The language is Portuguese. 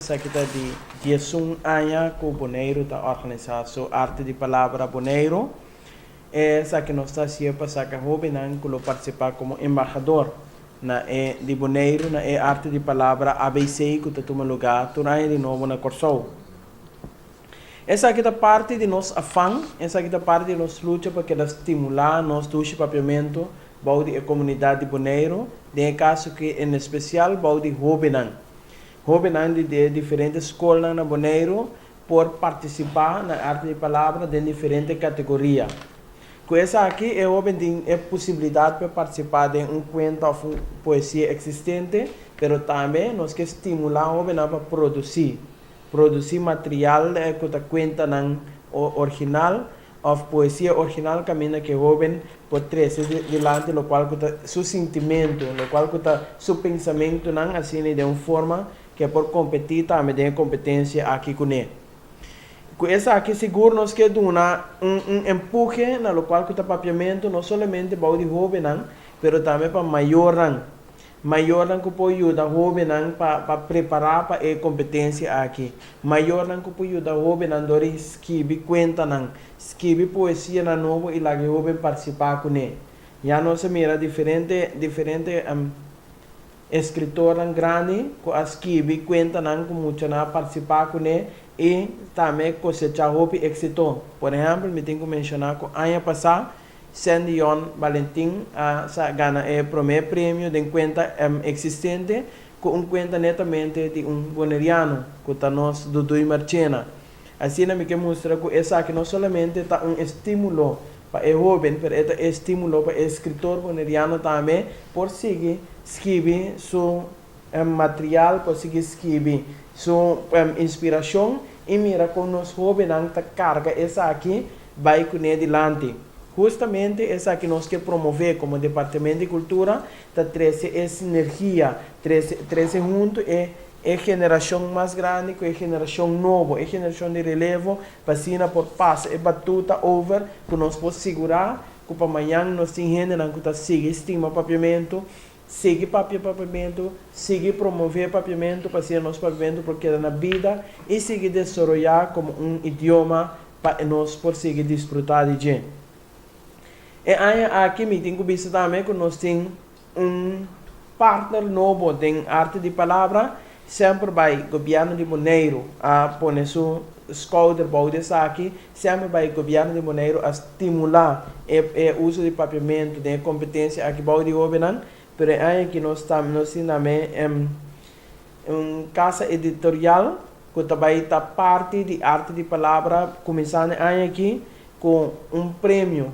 Essa aqui está de 11 anos que o Boneiro está organizado, so arte de palavra Boneiro. Essa que nós está sempre para que jovem que participar como embaixador na de Boneiro, na arte de palavra ABC que está tomando lugar, tornando de novo na Corsou. Essa aqui é parte de nosso afã, essa aqui é parte de nossa luta para que estimular nosso desenvolvimento da comunidade de Boneiro, em caso que em especial de jovens. Jovens de diferentes escolas na Boneiro por participar na arte de palavra de diferentes categorias. Com essa aqui é a possibilidade de participar de conto ou poesia existente, mas também nós queremos estimular os jovens para produzir material que conta original ou poesia original que o jovem pode trazer delante, o qual seu sentimento, o qual seu pensamento assim de uma forma que por competir também tem competência aqui com ele. Com essa aqui seguro nós queremos dar empurre no qual que papiamento não somente para o jovem, mas também para maior que pode ajudar o jovem para preparar para a competência aqui. Maior que pode ajudar o jovem a escrever conta, escrever poesia na novo e lá que o jovem participar com ele. Já nós mira diferente escritor grande que escreve conta como muita participar com ele e também cosechar o êxito. Por exemplo, me tenho que mencionar que ano passado Sandy Yon Valentim ganha o primeiro prêmio de conta existente com conta netamente de boneriano que está nós do Dui Marchena. Assim, me quer mostrar que essa aqui não somente está estímulo para o jovem, mas é estímulo para o escritor boneriano também por seguir escrever seu material, por seguir escrever sua inspiração e mira como os jovens carga essa aqui vai com ele adiante. Justamente essa aqui nós queremos promover como Departamento de Cultura, trazer essa energia, trazer junto a geração mais grande com a geração nova, a geração de relevo, para assim por passar a batuta over, que nós podemos segurar, que para amanhã nós temos que seguir estima papiamento, seguir papiamento, seguir promover papiamento, para assim nosso papiamento porque na vida e seguir desenvolver como idioma para nós por seguir desfrutar de gente. E aqui me tenho visto também que nós temos partner novo em arte de palavra, sempre vai governo de Boneiro a pôr seu scout dessa aqui, sempre vai governo de Boneiro a estimular o uso de papiamento, de competência aqui de jovem, pero aqui nós temos também casa editorial que também está parte de arte de palavra, começando aqui com prêmio